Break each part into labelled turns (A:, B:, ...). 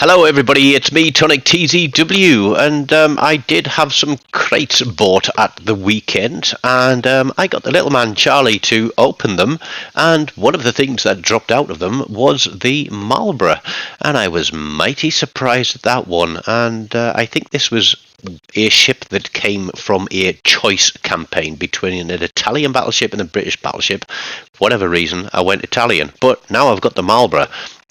A: Hello everybody, it's me, TONIK TZW, and I did have some crates bought at the weekend, and I got the little man Charlie to open them, and one of the things that dropped out of them was the Marlborough, and I was mighty surprised at that one, and I think this was a ship that came from a choice campaign between an Italian battleship and a British battleship. For whatever reason, I went Italian, but now I've got the Marlborough,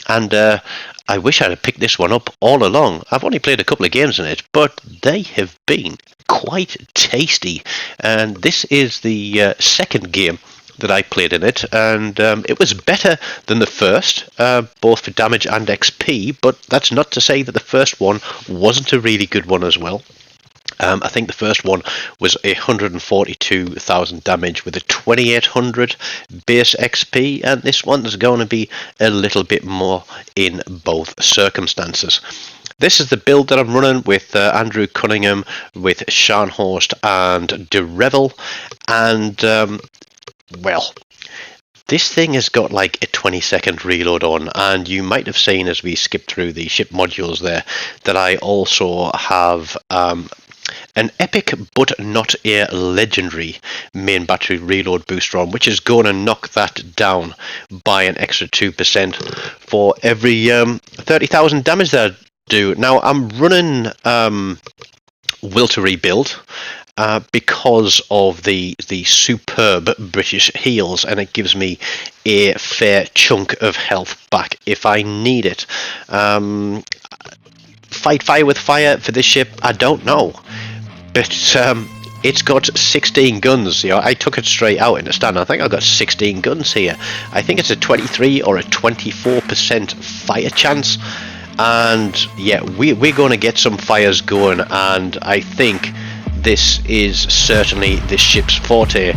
A: and I wish I'd have picked this one up all along. I've only played a couple of games in it, but they have been quite tasty. And this is the second game that I played in it, and it was better than the first, both for damage and XP, but that's not to say that the first one wasn't a really good one as well. I think the first one was 142,000 damage with a 2800 base XP, and this one's going to be a little bit more in both circumstances. This is the build that I'm running with Andrew Cunningham, with Scharnhorst and De Revel, and well, this thing has got like a 20-second reload on, and you might have seen as we skipped through the ship modules there that I also have an epic but not a legendary main battery reload booster on, which is going to knock that down by an extra 2% for every 30,000 damage that I do. Now I'm running Will to Rebuild because of the superb British heals, and it gives me a fair chunk of health back if I need it. Fight fire with fire for this ship, I don't know, but it's got 16 guns. You know, I took it straight out in the stand. I think I've got 16 guns here. I think it's a 23 or a 24% fire chance, and yeah, we're going to get some fires going, and I think this is certainly this ship's forte.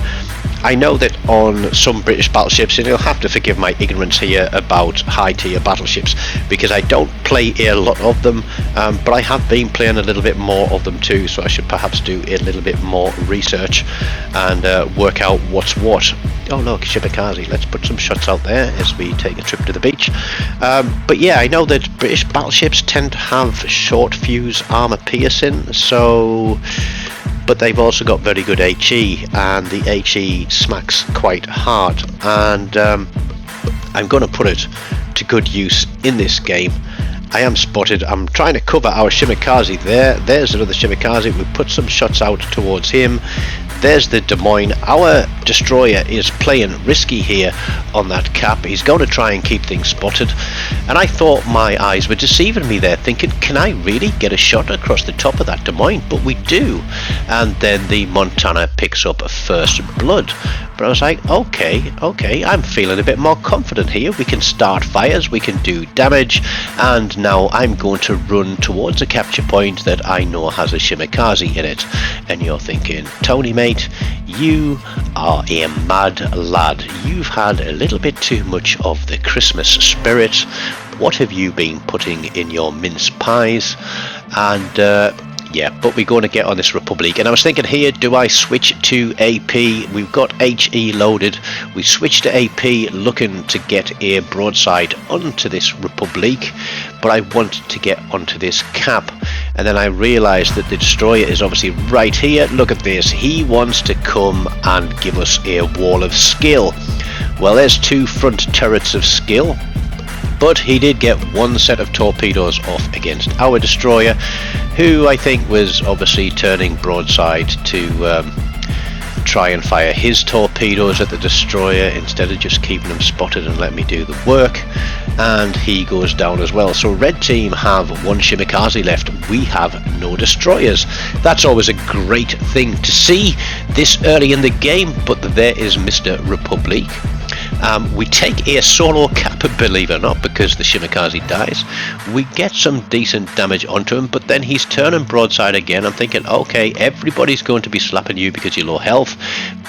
A: I know that on some British battleships, and you'll have to forgive my ignorance here about high-tier battleships, because I don't play a lot of them, but I have been playing a little bit more of them too, so I should perhaps do a little bit more research and work out what's what. Oh look, Shimakaze, let's put some shots out there as we take a trip to the beach. But yeah, I know that British battleships tend to have short fuse armor piercing, so... but they've also got very good HE, and the HE smacks quite hard, and I'm going to put it to good use in this game. I am spotted. I'm trying to cover our Shimakaze there. There's another Shimakaze. We put some shots out towards him. There's the Des Moines. Our destroyer is playing risky here on that cap. He's going to try and keep things spotted. And I thought my eyes were deceiving me there, thinking, can I really get a shot across the top of that Des Moines? But we do. And then the Montana picks up first blood. But I was like, okay, I'm feeling a bit more confident here. We can start fires, we can do damage, and now I'm going to run towards a capture point that I know has a Shimakaze in it. And you're thinking, Tony mate, you are a mad lad. You've had a little bit too much of the Christmas spirit. What have you been putting in your mince pies? And yeah, but we're going to get on this Republic. And I was thinking here, do I switch to AP? We've got HE loaded. We switch to AP looking to get a broadside onto this Republic, but I want to get onto this cap. And then I realised that the destroyer is obviously right here. Look at this. He wants to come and give us a wall of skill. Well, there's two front turrets of skill, but he did get one set of torpedoes off against our destroyer, who I think was obviously turning broadside to try and fire his torpedoes at the destroyer instead of just keeping them spotted and let me do the work. And he goes down as well. So red team have one Shimakaze left. We have no destroyers. That's always a great thing to see this early in the game, but there is Mr. Republic. We take a solo cap, believe it or not, because the Shimakaze dies. We get some decent damage onto him, but then he's turning broadside again. I'm thinking, okay, everybody's going to be slapping you because you're low health,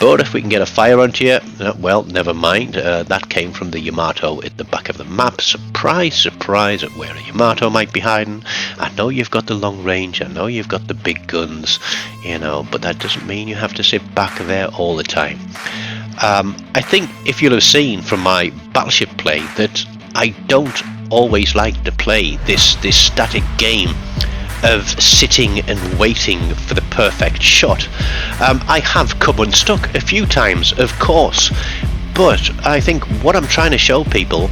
A: but if we can get a fire onto you, well, never mind. That came from the Yamato at the back of the map. Surprise, surprise at where a Yamato might be hiding. I know you've got the long range, I know you've got the big guns, you know, but that doesn't mean you have to sit back there all the time. I think if you'll have seen from my battleship play that I don't always liked to play this static game of sitting and waiting for the perfect shot. I have come unstuck a few times, of course, but I think what I'm trying to show people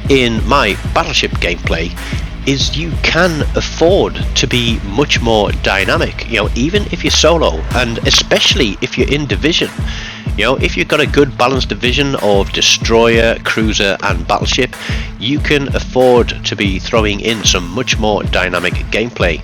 A: in my battleship gameplay is you can afford to be much more dynamic, even if you're solo, and especially if you're in division. If you've got a good balanced division of destroyer, cruiser and battleship, you can afford to be throwing in some much more dynamic gameplay.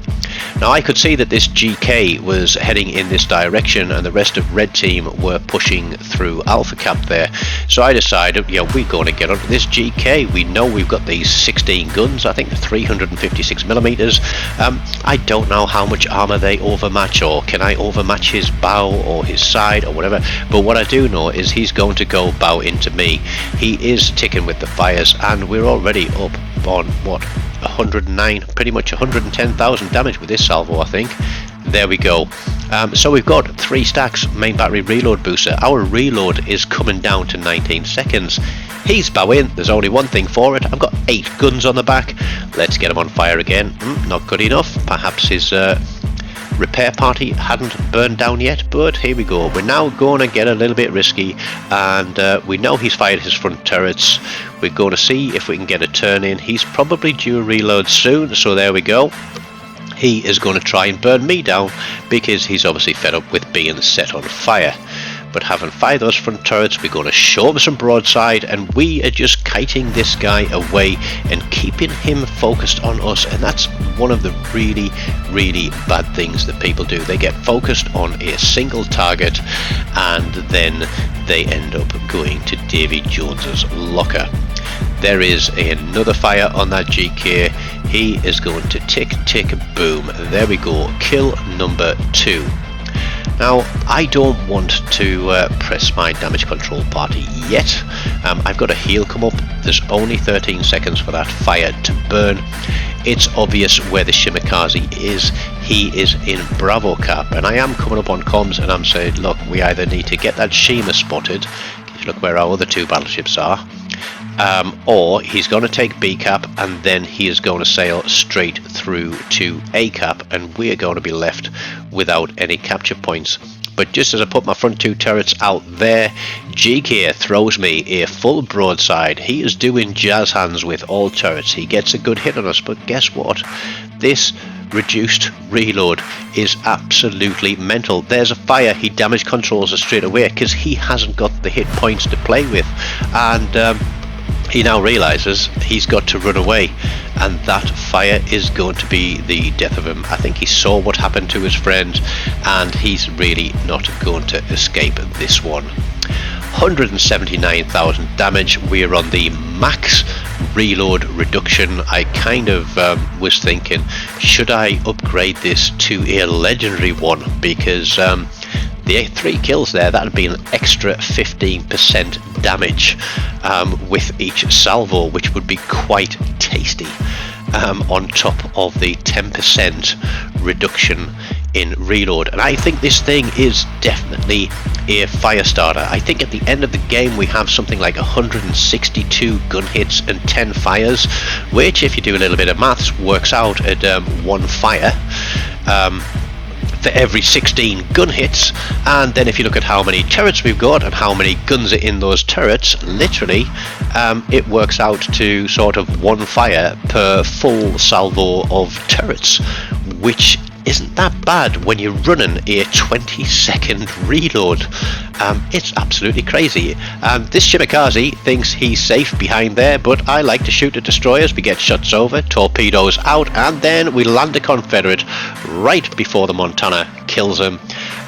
A: Now, I could see that this GK was heading in this direction and the rest of red team were pushing through Alpha Cap there, so I decided, we're going to get onto this GK. We know we've got these 16 guns, I think 356mm. I don't know how much armor they overmatch, or can I overmatch his bow or his side or whatever, but what I do know is he's going to go bow into me. He is ticking with the fires, and we're already up on what, 109, pretty much 110,000 damage with this salvo, I think. There we go. So we've got 3 stacks main battery reload booster. Our reload is coming down to 19 seconds. He's bowing, there's only one thing for it. I've got 8 guns on the back. Let's get him on fire again. Not good enough. Perhaps his repair party hadn't burned down yet, but here we go. We're now going to get a little bit risky, and we know he's fired his front turrets. We're going to see if we can get a turn in. He's probably due a reload soon, so there we go. He is going to try and burn me down because he's obviously fed up with being set on fire. But having fired those front turrets, we're going to show him some broadside, and we are just kiting this guy away and keeping him focused on us. And that's one of the really, really bad things that people do. They get focused on a single target and then they end up going to Davy Jones's locker. There is another fire on that GK. He is going to tick, tick, boom. There we go. Kill number 2. Now, I don't want to press my damage control party yet. I've got a heal come up. There's only 13 seconds for that fire to burn. It's obvious where the Shimakaze is. He is in Bravo Cap, and I am coming up on comms and I'm saying, look, we either need to get that Shima spotted. Look where our other 2 battleships are. Or he's going to take B cap and then he is going to sail straight through to A cap, and we are going to be left without any capture points. But just as I put my front 2 turrets out there, GK throws me a full broadside. He is doing jazz hands with all turrets. He gets a good hit on us, but guess what? This reduced reload is absolutely mental. There's a fire. He damage controls us straight away because he hasn't got the hit points to play with, and he now realizes he's got to run away, and that fire is going to be the death of him. I think he saw what happened to his friend, and he's really not going to escape this one. 179,000 damage. We're on the max reload reduction. I kind of was thinking, should I upgrade this to a legendary one, because the 3 kills there, that would be an extra 15% damage with each salvo, which would be quite tasty, on top of the 10% reduction in reload. And I think this thing is definitely a fire starter. I think at the end of the game we have something like 162 gun hits and 10 fires, which, if you do a little bit of maths, works out at 1 fire for every 16 gun hits. And then if you look at how many turrets we've got and how many guns are in those turrets, literally it works out to sort of 1 fire per full salvo of turrets, which isn't that bad when you're running a 20-second reload. It's absolutely crazy. This Shimakaze thinks he's safe behind there, but I like to shoot at destroyers. We get shots over, torpedoes out, and then we land a Confederate right before the Montana kills him.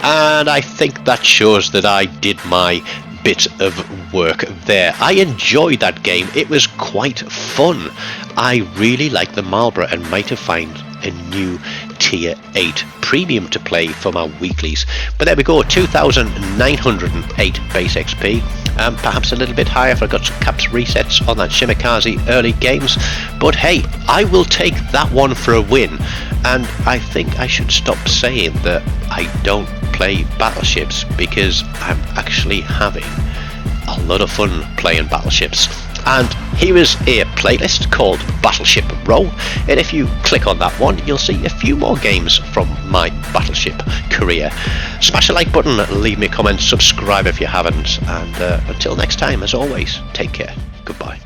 A: And I think that shows that I did my bit of work there. I enjoyed that game. It was quite fun. I really like the Marlborough and might have found a new tier 8 premium to play for my weeklies. But there we go, 2,908 base XP, perhaps a little bit higher if I got some caps resets on that Shimakaze early games, but hey, I will take that one for a win. And I think I should stop saying that I don't play battleships, because I'm actually having a lot of fun playing battleships. And here is a playlist called Battleship Row, and if you click on that one, you'll see a few more games from my Battleship career. Smash the like button, leave me a comment, subscribe if you haven't, and until next time, as always, take care. Goodbye.